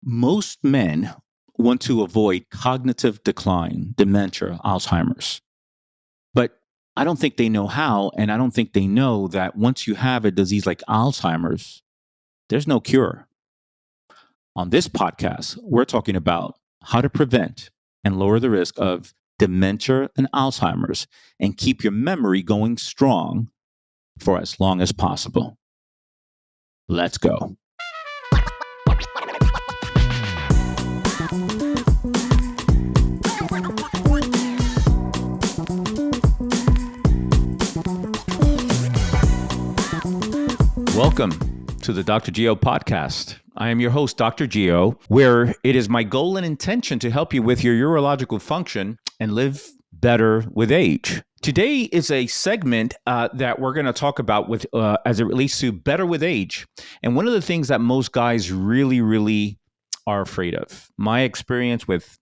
Most men want to avoid cognitive decline, dementia, Alzheimer's. But I don't think they know how. And I don't think they know that once you have a disease like Alzheimer's, there's no cure. On this podcast, we're talking about how to prevent and lower the risk of dementia and Alzheimer's and keep your memory going strong for as long as possible. Let's go. Welcome to the Dr. Geo podcast. I am your host, Dr. Geo, where it is my goal and intention to help you with your urological function and live better with age. Today is a segment that we're going to talk about with as it relates to better with age. And one of the things that most guys really are afraid of. My experience with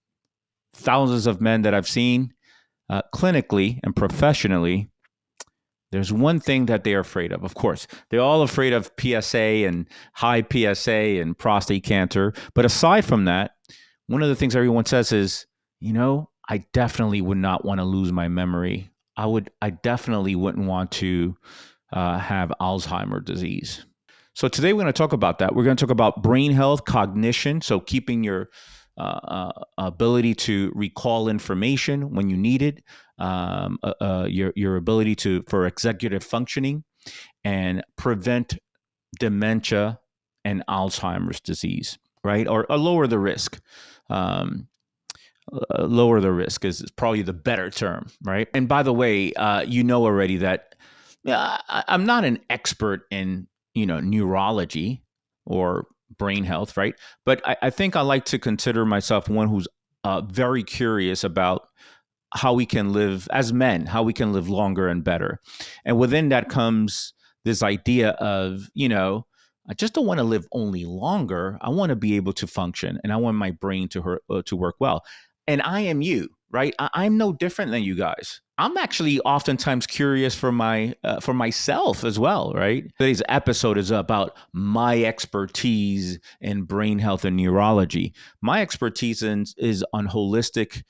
thousands of men that I've seen clinically and professionally, there's one thing that they're afraid of. Of course, they're all afraid of PSA and high PSA and prostate cancer. But aside from that, one of the things everyone says is, I definitely would not want to lose my memory. I definitely wouldn't want to have Alzheimer's disease. So today we're going to talk about that. We're going to talk about brain health, cognition, so keeping your ability to recall information when you need it, your ability for executive functioning, and prevent dementia and Alzheimer's disease, right? Or lower the risk. Lower the risk is probably the better term, right? And by the way, you know already that I'm not an expert in neurology or brain health, right? But I think I like to consider myself one who's very curious about how we can live as men, how we can live longer and better. And within that comes this idea of, I just don't want to live only longer. I want to be able to function, and I want my brain to work well. And I am you, right? I'm no different than you guys. I'm actually oftentimes curious for myself as well, right? Today's episode is about my expertise in brain health and neurology. My expertise is on holistic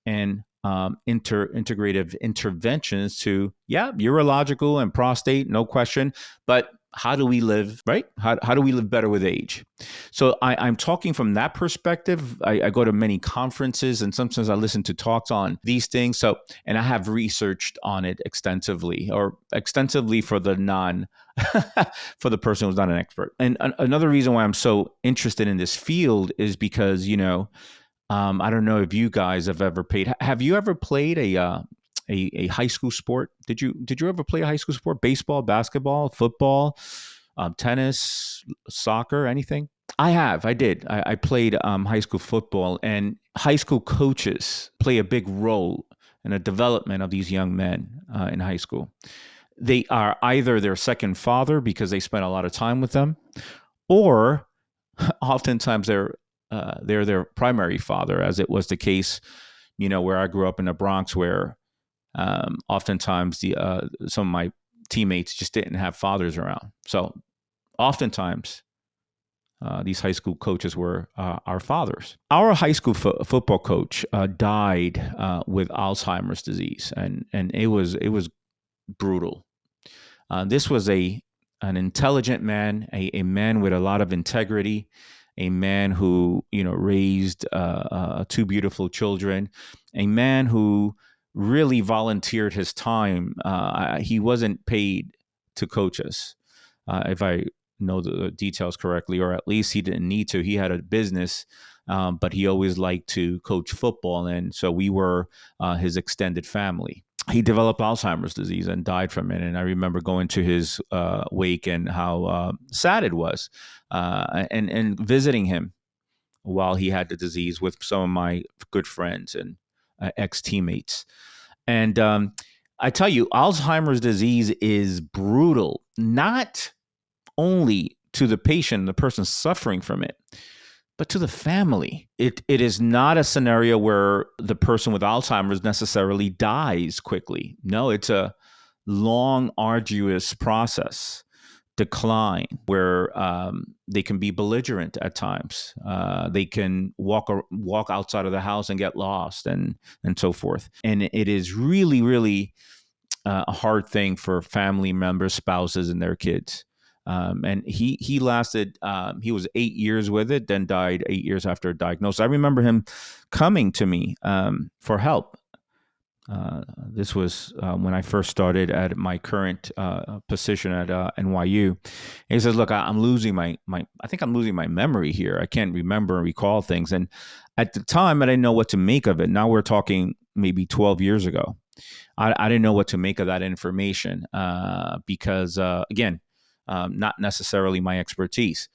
and integrative interventions to, urological and prostate, no question. But how do we live, right? How do we live better with age? So I'm talking from that perspective. I go to many conferences and sometimes I listen to talks on these things. So, and I have researched on it extensively for the for the person who's not an expert. And another reason why I'm so interested in this field is because, I don't know if you guys have ever played. Have you ever played a high school sport? Did you ever play a high school sport? Baseball, basketball, football, tennis, soccer, anything? I have. I did. I played high school football, and high school coaches play a big role in the development of these young men in high school. They are either their second father because they spend a lot of time with them, or oftentimes they're their primary father, as it was the case, where I grew up in the Bronx, where oftentimes some of my teammates just didn't have fathers around. So oftentimes these high school coaches were our fathers. Our high school football coach died with Alzheimer's disease, and it was brutal. This was an intelligent man, a man with a lot of integrity, a man who raised two beautiful children, a man who really volunteered his time. He wasn't paid to coach us, if I know the details correctly, or at least he didn't need to. He had a business, but he always liked to coach football, and so we were his extended family. He developed Alzheimer's disease and died from it. And I remember going to his wake and how sad it was, and visiting him while he had the disease with some of my good friends and ex-teammates. And I tell you, Alzheimer's disease is brutal, not only to the patient, the person suffering from it, but to the family. It is not a scenario where the person with Alzheimer's necessarily dies quickly. No, it's a long, arduous process. decline, where they can be belligerent at times. They can walk outside of the house and get lost, and so forth. And it is really, really a hard thing for family members, spouses, and their kids. And he lasted. He was 8 years with it, then died 8 years after diagnosis. I remember him coming to me for help. This was when I first started at my current position at NYU. And he says, "Look, I'm losing my. I think I'm losing my memory here. I can't remember and recall things." And at the time, I didn't know what to make of it. Now we're talking maybe 12 years ago. I didn't know what to make of that information because, again, not necessarily my expertise.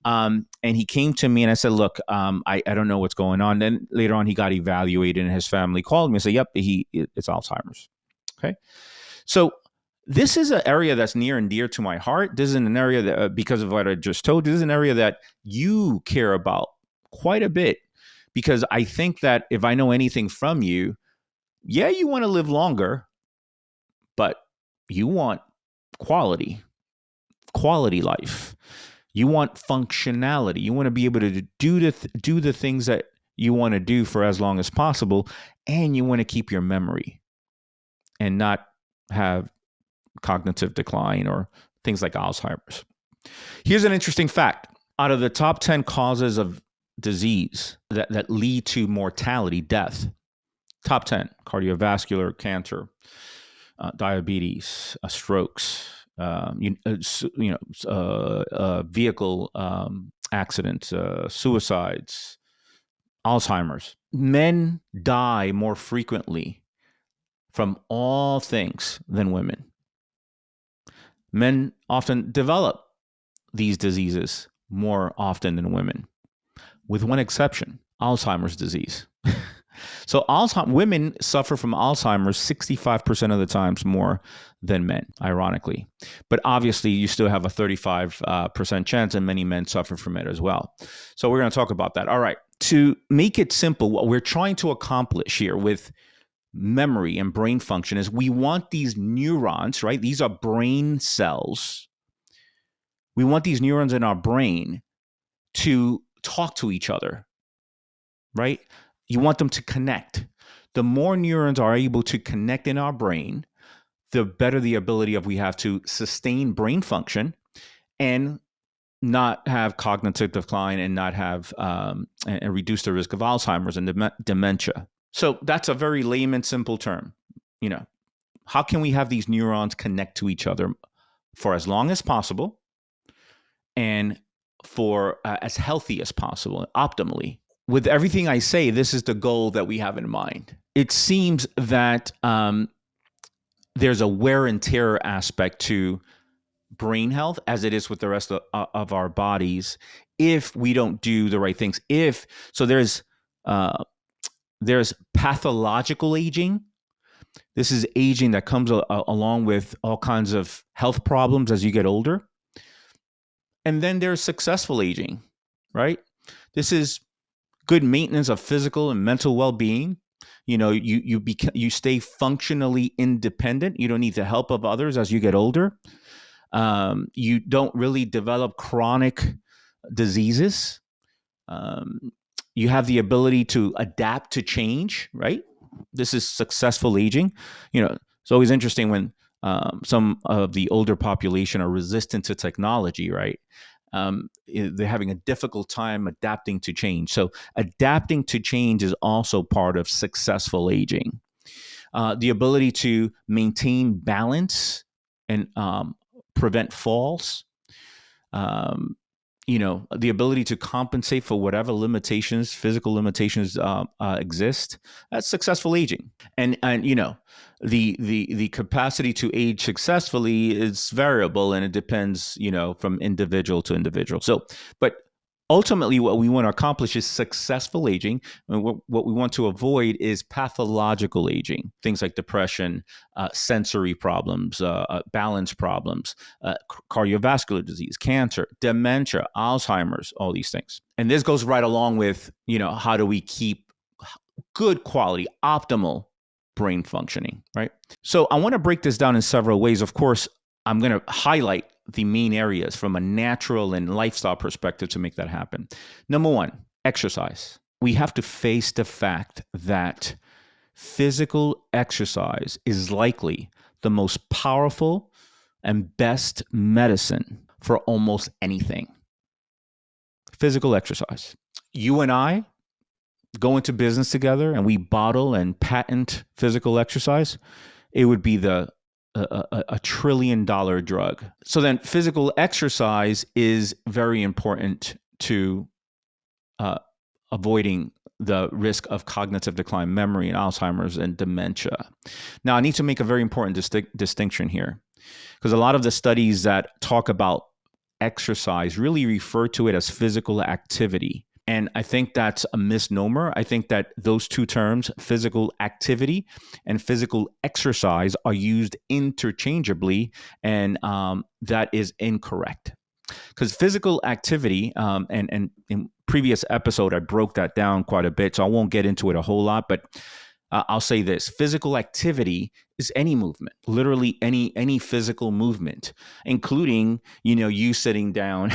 And he came to me and I said, look, I don't know what's going on. Then later on, he got evaluated and his family called me and said, yep, it's Alzheimer's. Okay. So this is an area that's near and dear to my heart. This is an area that, because of what I just told you, this is an area that you care about quite a bit, because I think that if I know anything from you, yeah, you want to live longer, but you want quality life. You want functionality. You want to be able to do the things that you want to do for as long as possible, and you want to keep your memory and not have cognitive decline or things like Alzheimer's. Here's an interesting fact. Out of the top 10 causes of disease that lead to mortality, death, top 10: cardiovascular, cancer, diabetes, strokes, vehicle accidents, suicides, Alzheimer's. Men die more frequently from all things than women. Men often develop these diseases more often than women, with one exception: Alzheimer's disease. So women suffer from Alzheimer's 65% of the times more than men, ironically. But obviously, you still have a 35% chance, and many men suffer from it as well. So we're going to talk about that. All right. To make it simple, what we're trying to accomplish here with memory and brain function is we want these neurons, right? These are brain cells. We want these neurons in our brain to talk to each other, right? You want them to connect. The more neurons are able to connect in our brain, the better the ability we have to sustain brain function and not have cognitive decline and not have and reduce the risk of Alzheimer's and dementia. So that's a very layman, simple term. How can we have these neurons connect to each other for as long as possible and for as healthy as possible, optimally? With everything I say, this is the goal that we have in mind. It seems that there's a wear and tear aspect to brain health, as it is with the rest of our bodies, if we don't do the right things. So there's pathological aging. This is aging that comes along with all kinds of health problems as you get older. And then there's successful aging, right? This is good maintenance of physical and mental well-being. You stay functionally independent. You don't need the help of others as you get older. You don't really develop chronic diseases. You have the ability to adapt to change, right? This is successful aging. It's always interesting when some of the older population are resistant to technology, right? They're having a difficult time adapting to change. So adapting to change is also part of successful aging. The ability to maintain balance and prevent falls. The ability to compensate for whatever limitations, physical limitations exist. That's successful aging. And the capacity to age successfully is variable, and it depends, from individual to individual. So, but ultimately, what we want to accomplish is successful aging. And what we want to avoid is pathological aging, things like depression, sensory problems, balance problems, cardiovascular disease, cancer, dementia, Alzheimer's, all these things. And this goes right along with, how do we keep good quality, optimal brain functioning, right? So I want to break this down in several ways. Of course, I'm going to highlight the main areas from a natural and lifestyle perspective to make that happen. Number one, exercise. We have to face the fact that physical exercise is likely the most powerful and best medicine for almost anything. Physical exercise. You and I go into business together and we bottle and patent physical exercise, it would be a $1 trillion drug. So then physical exercise is very important to avoiding the risk of cognitive decline, memory, and Alzheimer's and dementia. Now, I need to make a very important distinction here, because a lot of the studies that talk about exercise really refer to it as physical activity. And I think that's a misnomer. I think that those two terms, physical activity and physical exercise, are used interchangeably, and that is incorrect. Because physical activity, and in previous episode, I broke that down quite a bit, so I won't get into it a whole lot, but I'll say this: physical activity is any movement, literally any physical movement, including, you sitting down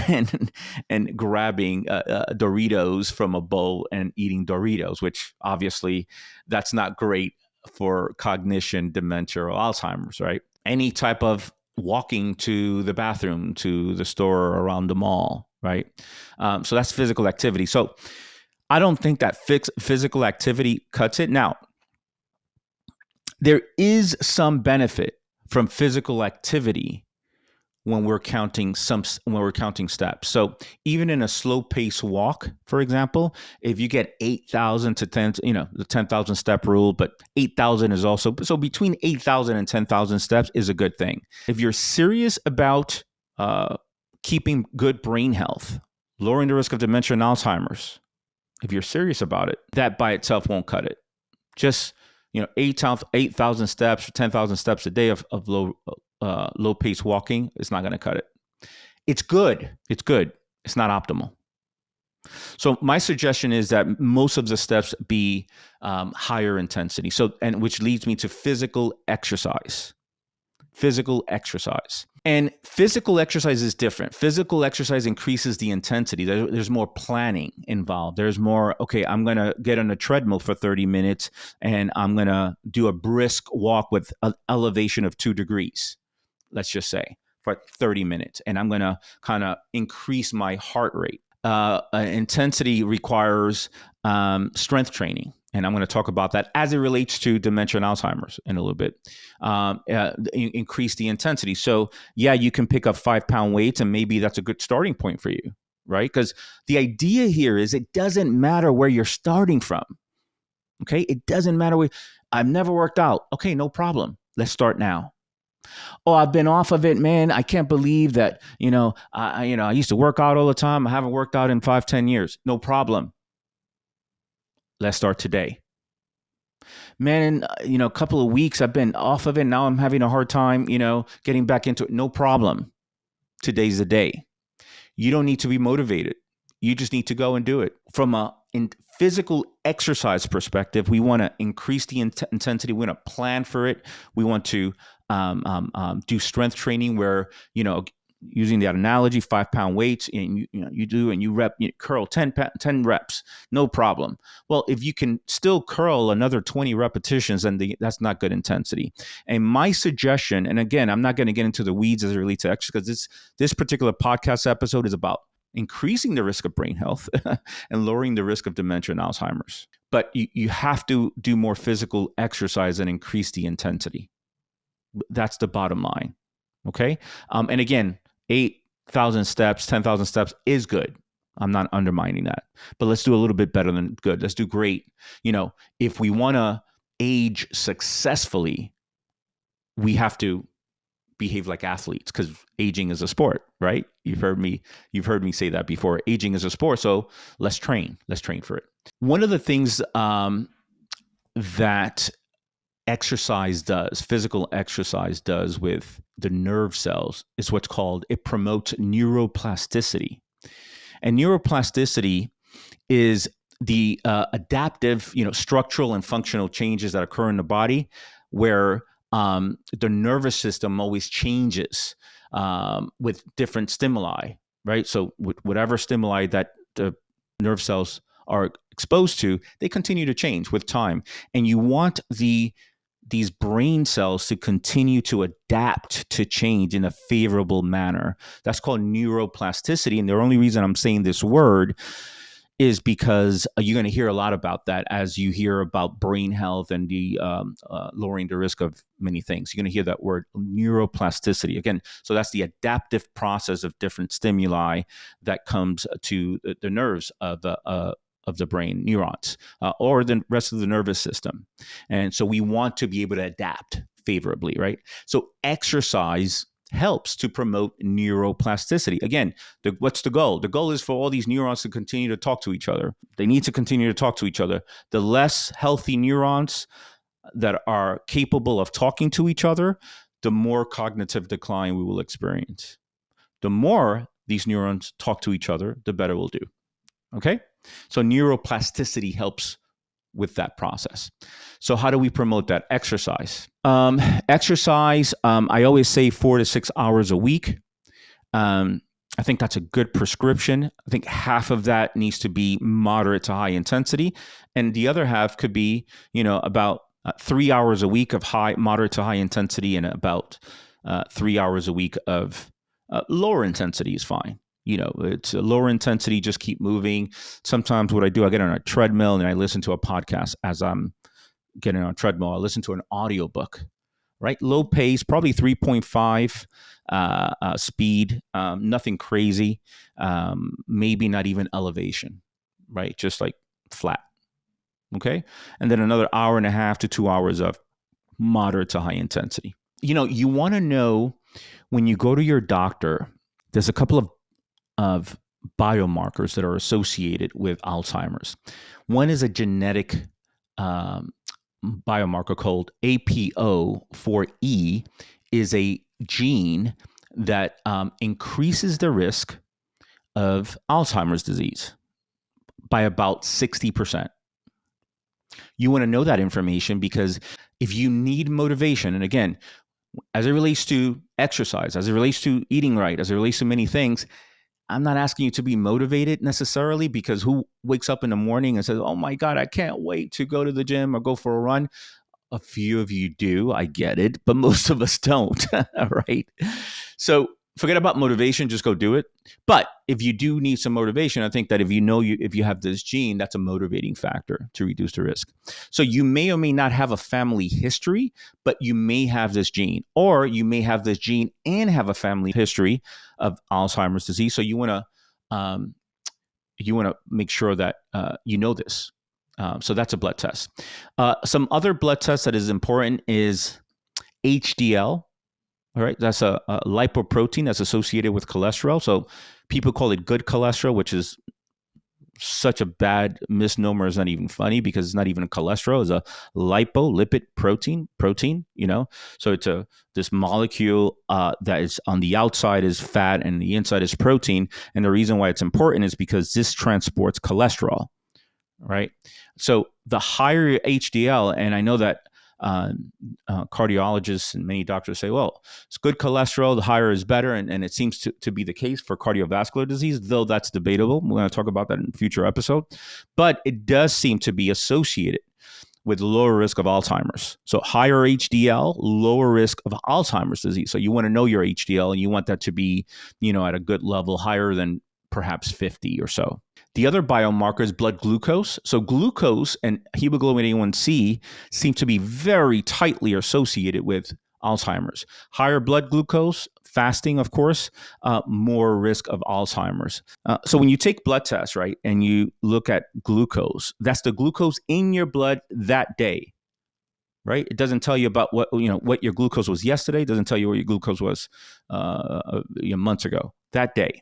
and grabbing Doritos from a bowl and eating Doritos, which obviously that's not great for cognition, dementia, or Alzheimer's, right? Any type of walking to the bathroom, to the store, around the mall, right? So that's physical activity. So I don't think that physical activity cuts it. Now, there is some benefit from physical activity when we're counting steps. So even in a slow pace walk, for example, if you get 8,000 to 10, the 10,000 step rule, but 8,000 is also, so between 8,000 and 10,000 steps is a good thing. If you're serious about keeping good brain health, lowering the risk of dementia and Alzheimer's, if you're serious about it, that by itself won't cut it. Just 8,000 steps or 10,000 steps a day of low pace walking is not going to cut it. It's good. It's good. It's not optimal. So my suggestion is that most of the steps be higher intensity. And which leads me to physical exercise. And physical exercise is different. Physical exercise increases the intensity. There's more planning involved. There's more, okay, I'm going to get on a treadmill for 30 minutes and I'm going to do a brisk walk with an elevation of 2 degrees, let's just say, for 30 minutes. And I'm going to kind of increase my heart rate. Intensity requires strength training. And I'm going to talk about that as it relates to dementia and Alzheimer's in a little bit. Increase the intensity. So yeah, you can pick up 5-pound weights and maybe that's a good starting point for you, right? Because the idea here is it doesn't matter where you're starting from. Okay. It doesn't matter I've never worked out. Okay. No problem. Let's start now. Oh, I've been off of it, man. I can't believe that, I used to work out all the time. I haven't worked out in 5-10 years. No problem. Let's start today. Man, a couple of weeks I've been off of it. Now I'm having a hard time, getting back into it. No problem. Today's the day. You don't need to be motivated. You just need to go and do it. From a physical exercise perspective, we want to increase the intensity. We want to plan for it. We want to do strength training where, using that analogy, 5-pound weights, and you curl 10 reps, no problem. Well, if you can still curl another 20 repetitions, then that's not good intensity. And my suggestion, and again, I'm not going to get into the weeds as it relates to exercise, because this particular podcast episode is about increasing the risk of brain health and lowering the risk of dementia and Alzheimer's. But you have to do more physical exercise and increase the intensity. That's the bottom line. Okay. And again, 8,000 steps, 10,000 steps is good. I'm not undermining that, but let's do a little bit better than good. Let's do great. If we want to age successfully, we have to behave like athletes, because aging is a sport, right? You've heard me say that before. Aging is a sport. So let's train for it. One of the things that physical exercise does with the nerve cells is what's called, it promotes neuroplasticity. And neuroplasticity is the adaptive, structural and functional changes that occur in the body where the nervous system always changes with different stimuli, right? So whatever stimuli that the nerve cells are exposed to, they continue to change with time. And you want these brain cells to continue to adapt to change in a favorable manner. That's called neuroplasticity. And the only reason I'm saying this word is because you're going to hear a lot about that as you hear about brain health and the lowering the risk of many things. You're going to hear that word neuroplasticity again. So that's the adaptive process of different stimuli that comes to the nerves of the brain, neurons, or the rest of the nervous system. And so we want to be able to adapt favorably, right? So exercise helps to promote neuroplasticity. Again, what's the goal? The goal is for all these neurons to continue to talk to each other. They need to continue to talk to each other. The less healthy neurons that are capable of talking to each other, the more cognitive decline we will experience. The more these neurons talk to each other, the better we'll do. Okay? So neuroplasticity helps with that process. So how do we promote that? Exercise. Exercise, I always say 4 to 6 hours a week. I think that's a good prescription. I think half of that needs to be moderate to high intensity. And the other half could be, about 3 hours a week of moderate to high intensity, and about 3 hours a week of lower intensity is fine. It's a lower intensity, just keep moving. Sometimes what I do, I get on a treadmill and I listen to a podcast as I'm getting on a treadmill. I listen to an audiobook, right? Low pace, probably 3.5 speed, nothing crazy, maybe not even elevation, right? Just like flat, okay? And then another hour and a half to 2 hours of moderate to high intensity. You want to know when you go to your doctor, there's a couple of biomarkers that are associated with Alzheimer's. One is a genetic biomarker called APO4E, is a gene that increases the risk of Alzheimer's disease by about 60%. You want to know that information because if you need motivation, and again, as it relates to exercise, as it relates to eating right, as it relates to many things, I'm not asking you to be motivated necessarily, because who wakes up in the morning and says, oh my God, I can't wait to go to the gym or go for a run? A few of you do, I get it, but most of us don't, right? So forget about motivation, just go do it. But if you do need some motivation, I think that if you have this gene, that's a motivating factor to reduce the risk. So you may or may not have a family history, but you may have this gene, or you may have this gene and have a family history of Alzheimer's disease. So you want to make sure that you know this. So that's a blood test. Some other blood tests that is important is HDL. All right, that's a lipoprotein that's associated with cholesterol. So people call it good cholesterol, which is such a bad misnomer. It's not even funny because it's not even a cholesterol. It's a lipid protein. So it's this molecule that is on the outside is fat and the inside is protein. And the reason why it's important is because this transports cholesterol, right? So the higher your HDL, and I know that cardiologists and many doctors say, well, it's good cholesterol, the higher is better. And it seems to be the case for cardiovascular disease, though that's debatable. We're going to talk about that in a future episode. But it does seem to be associated with lower risk of Alzheimer's. So higher HDL, lower risk of Alzheimer's disease. So you want to know your HDL and you want that to be, at a good level, higher than perhaps 50 or so. The other biomarker is blood glucose. So glucose and hemoglobin A1C seem to be very tightly associated with Alzheimer's. Higher blood glucose, fasting, of course, more risk of Alzheimer's. So when you take blood tests, right, and you look at glucose, that's the glucose in your blood that day, right? It doesn't tell you about what your glucose was yesterday. It doesn't tell you what your glucose was months ago, that day.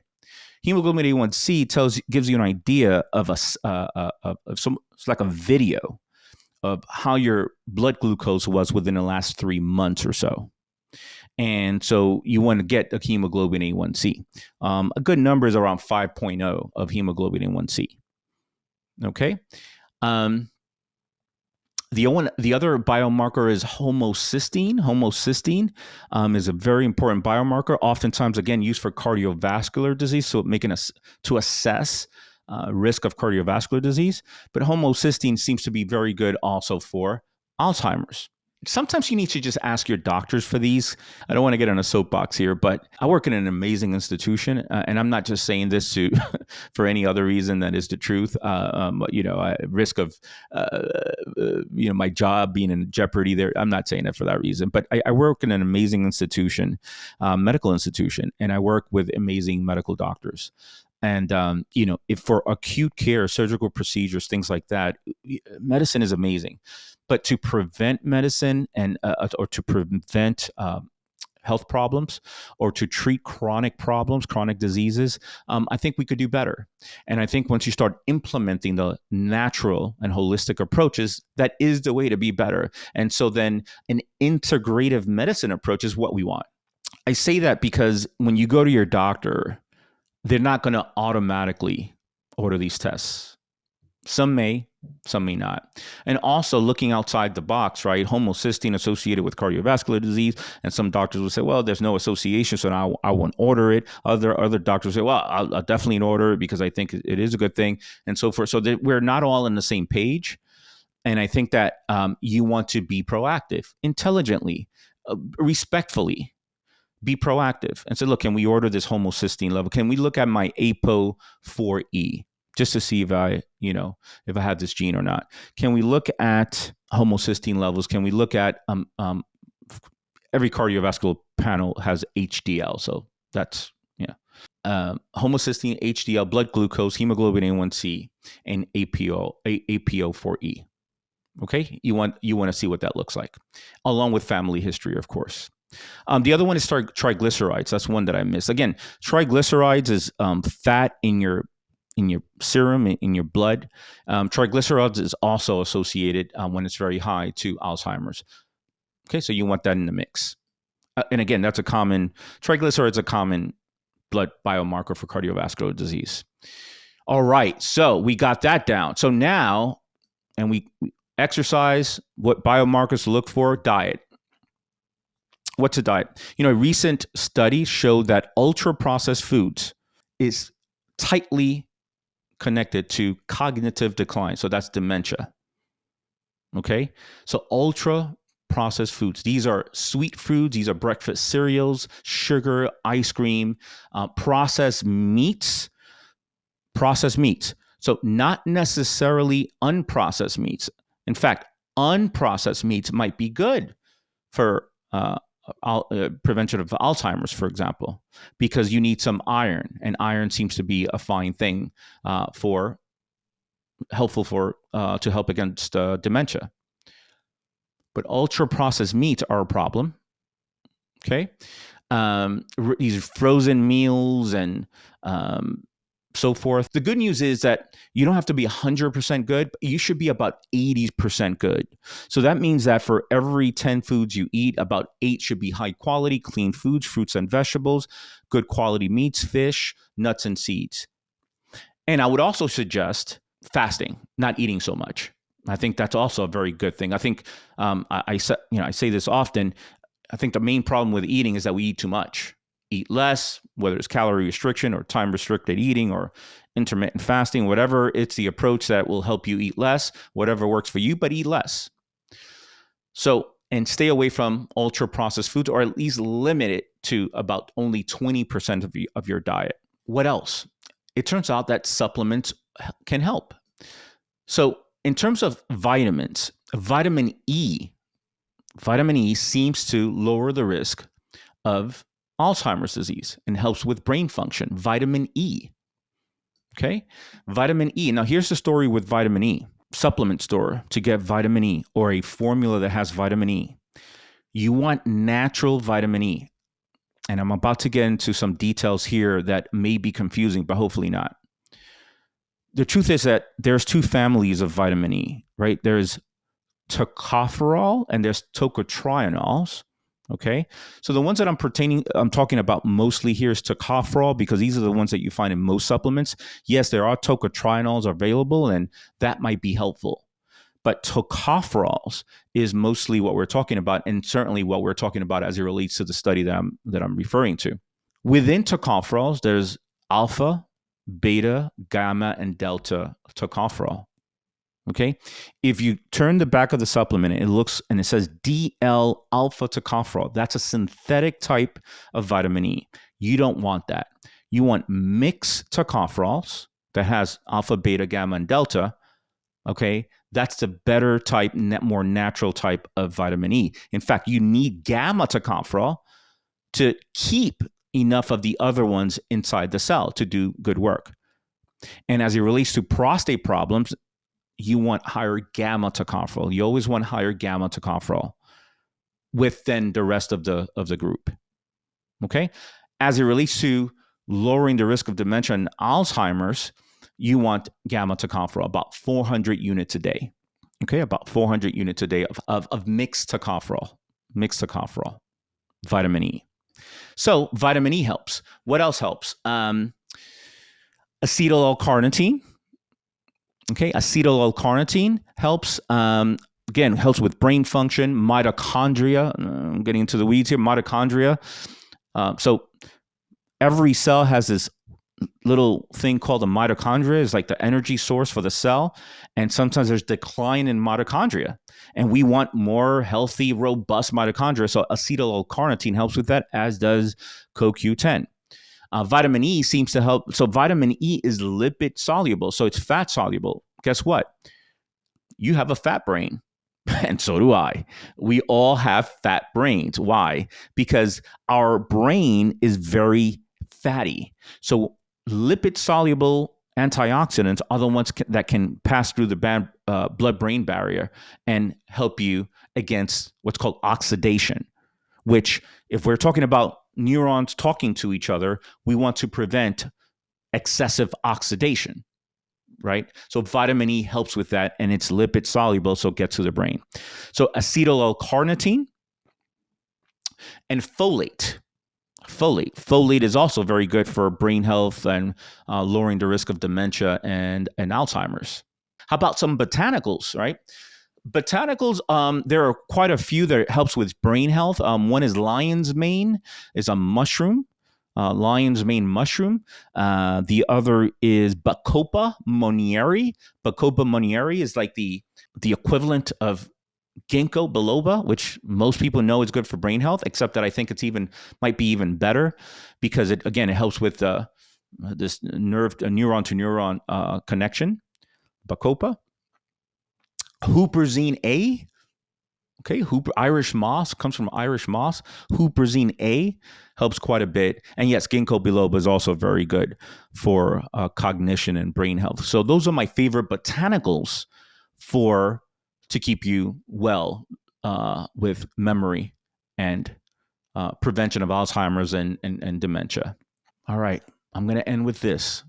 Hemoglobin A1C gives you an idea of it's like a video of how your blood glucose was within the last 3 months or so. And so you want to get a hemoglobin A1C. A good number is around 5.0 of hemoglobin A1C. Okay. The other biomarker is homocysteine. Homocysteine is a very important biomarker, oftentimes, again, used for cardiovascular disease, so making us to assess risk of cardiovascular disease. But homocysteine seems to be very good also for Alzheimer's. Sometimes you need to just ask your doctors for these. I don't want to get on a soapbox here, but I work in an amazing institution, and I'm not just saying this to for any other reason that is the truth. Risk of my job being in jeopardy there. I'm not saying that for that reason, but I work in an amazing institution, medical institution, and I work with amazing medical doctors. And, if for acute care, surgical procedures, things like that, medicine is amazing. But to prevent medicine or to prevent health problems or to treat chronic problems, chronic diseases, I think we could do better. And I think once you start implementing the natural and holistic approaches, that is the way to be better. And so then an integrative medicine approach is what we want. I say that because when you go to your doctor, they're not going to automatically order these tests. Some may not. And also looking outside the box, right? Homocysteine associated with cardiovascular disease. And some doctors will say, well, there's no association, so I won't order it. Other doctors say, well, I'll definitely order it because I think it is a good thing, and so forth. So that we're not all on the same page. And I think that you want to be proactive, intelligently, respectfully. Be proactive and say, look, can we order this homocysteine level? Can we look at my APO4E just to see if I have this gene or not? Can we look at homocysteine levels? Can we look at every cardiovascular panel has HDL, so that's homocysteine, HDL, blood glucose, hemoglobin A1C, and APO4E. Okay, you want to see what that looks like, along with family history, of course. The other one is triglycerides. That's one that I missed. Again, triglycerides is fat in your serum, in your blood. Triglycerides is also associated when it's very high to Alzheimer's. Okay, so you want that in the mix. And again, triglycerides a common blood biomarker for cardiovascular disease. All right, so we got that down. So now, and we exercise, what biomarkers to look for, diet. What's a diet? A recent study showed that ultra-processed foods is tightly connected to cognitive decline. So that's dementia. Okay? So ultra-processed foods. These are sweet foods. These are breakfast cereals, sugar, ice cream, processed meats. So not necessarily unprocessed meats. In fact, unprocessed meats might be good for prevention of Alzheimer's, for example, because you need some iron, and iron seems to be a fine thing to help against dementia. But ultra processed meats are a problem. Okay, these frozen meals and so forth. The good news is that you don't have to be 100% good, but you should be about 80% good. So that means that for every 10 foods you eat, about 8 should be high quality, clean foods, fruits and vegetables, good quality meats, fish, nuts and seeds. And I would also suggest fasting, not eating so much. I think that's also a very good thing. I think I say this often. I think the main problem with eating is that we eat too much. Eat less, whether it's calorie restriction or time restricted eating or intermittent fasting, whatever. It's the approach that will help you eat less, whatever works for you, but eat less. So, and stay away from ultra processed foods, or at least limit it to about only 20% of your diet. What else? It turns out that supplements can help. So in terms of vitamins, vitamin E seems to lower the risk of Alzheimer's disease and helps with brain function. Vitamin E. Okay? Vitamin E. Now, here's the story with vitamin E. Supplement store to get vitamin E or a formula that has vitamin E. You want natural vitamin E. And I'm about to get into some details here that may be confusing, but hopefully not. The truth is that there's two families of vitamin E, right? There's tocopherol and there's tocotrienols. Okay, so the ones that I'm talking about mostly here is tocopherol, because these are the ones that you find in most supplements. Yes, there are tocotrienols available, and that might be helpful. But tocopherols is mostly what we're talking about, and certainly what we're talking about as it relates to the study that I'm referring to. Within tocopherols, there's alpha, beta, gamma, and delta tocopherol. Okay. If you turn the back of the supplement, it looks and it says DL alpha tocopherol. That's a synthetic type of vitamin E. You don't want that. You want mixed tocopherols that has alpha, beta, gamma, and delta. Okay. That's the better type, more natural type of vitamin E. In fact, you need gamma tocopherol to keep enough of the other ones inside the cell to do good work. And as it relates to prostate problems, you want higher gamma tocopherol. You always want higher gamma tocopherol with then the rest of the group. Okay? As it relates to lowering the risk of dementia and Alzheimer's, you want gamma tocopherol, about 400 units a day. Okay, about 400 units a day of mixed tocopherol, vitamin E. So vitamin E helps. What else helps? Acetyl-L-carnitine. Okay, acetyl-L-carnitine helps. Again, helps with brain function, mitochondria. I'm getting into the weeds here. Mitochondria. So every cell has this little thing called a mitochondria. Is like the energy source for the cell, and sometimes there's decline in mitochondria, and we want more healthy, robust mitochondria. So acetyl-L-carnitine helps with that, as does CoQ10. Vitamin E seems to help. So vitamin E is lipid soluble, so it's fat soluble. Guess what? You have a fat brain, and so do I. We all have fat brains. Why? Because our brain is very fatty. So lipid soluble antioxidants are the ones that can pass through the blood-brain barrier and help you against what's called oxidation, which, if we're talking about neurons talking to each other, we want to prevent excessive oxidation, right? So vitamin E helps with that, and it's lipid soluble, so it gets to the brain. So acetyl-L-carnitine and folate. Folate is also very good for brain health and lowering the risk of dementia and Alzheimer's. How about some botanicals, right? Botanicals, there are quite a few that helps with brain health. One is lion's mane, is a mushroom, lion's mane mushroom. The other is Bacopa monnieri. Bacopa monnieri is like the equivalent of ginkgo biloba, which most people know is good for brain health, except that I think it's might be even better because it helps with this neuron to neuron connection. Bacopa. Huperzine A. Okay, Irish moss comes from Irish moss. Huperzine A helps quite a bit. And yes, ginkgo biloba is also very good for cognition and brain health. So those are my favorite botanicals to keep you well with memory and prevention of Alzheimer's and dementia. All right, I'm going to end with this.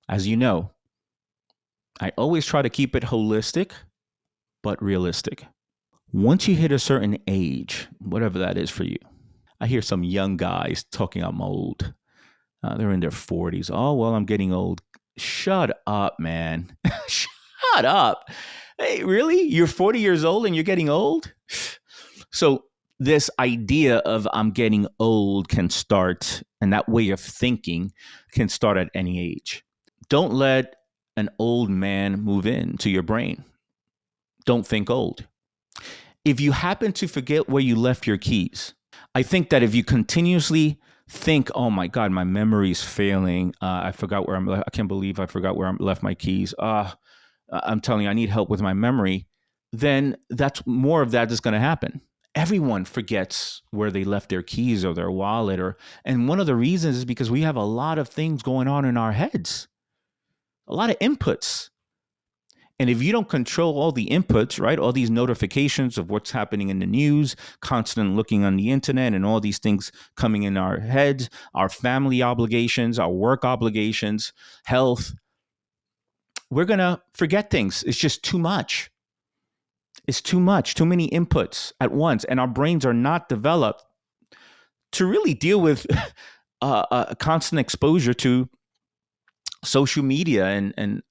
As you know, I always try to keep it holistic, but realistic. Once you hit a certain age, whatever that is for you, I hear some young guys talking I'm old. They're in their 40s. Oh, well, I'm getting old. Shut up, man. Shut up. Hey, really? You're 40 years old and you're getting old? So this idea of I'm getting old can start, and that way of thinking can start at any age. Don't let an old man move into your brain. Don't think old. If you happen to forget where you left your keys, I think that if you continuously think, oh my God, my memory is failing. I forgot where I can't believe I forgot where I left my keys. I'm telling you, I need help with my memory. Then that's more of that is going to happen. Everyone forgets where they left their keys or their wallet, and one of the reasons is because we have a lot of things going on in our heads, a lot of inputs. And if you don't control all the inputs, right, all these notifications of what's happening in the news, constant looking on the internet and all these things coming in our heads, our family obligations, our work obligations, health, we're going to forget things. It's just too much. It's too much, too many inputs at once. And our brains are not developed to really deal with a constant exposure to social media and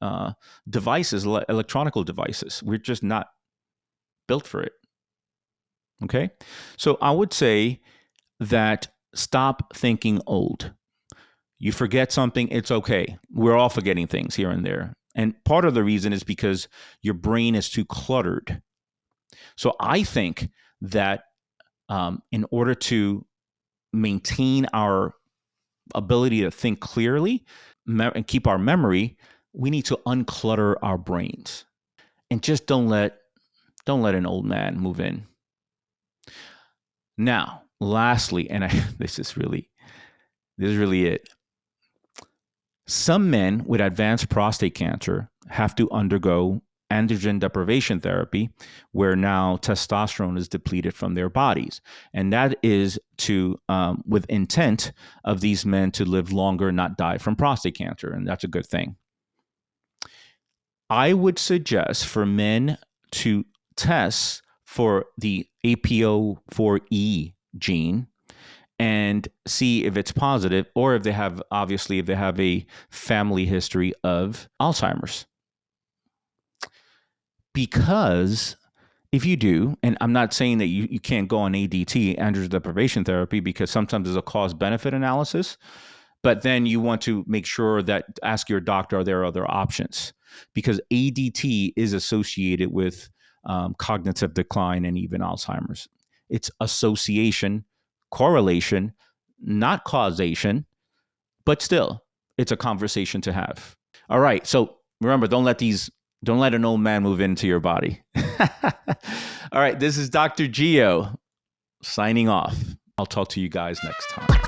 devices, electronic devices. We're just not built for it. Okay? So I would say that stop thinking old. You forget something, it's okay. We're all forgetting things here and there. And part of the reason is because your brain is too cluttered. So I think that in order to maintain our ability to think clearly and keep our memory, we need to unclutter our brains. And just don't let an old man move in. Now, lastly, and this is really it. Some men with advanced prostate cancer have to undergo androgen deprivation therapy, where now testosterone is depleted from their bodies, and that is to with intent of these men to live longer, not die from prostate cancer, and that's a good thing. I would suggest for men to test for the APO4E gene and see if it's positive, or if they have a family history of Alzheimer's. Because if you do, and I'm not saying that you can't go on ADT, androgen deprivation therapy, because sometimes there's a cost-benefit analysis, but then you want to make sure that ask your doctor, are there other options? Because ADT is associated with cognitive decline and even Alzheimer's. It's association, correlation, not causation, but still, it's a conversation to have. All right. So remember, don't let an old man move into your body. All right. This is Dr. Gio signing off. I'll talk to you guys next time.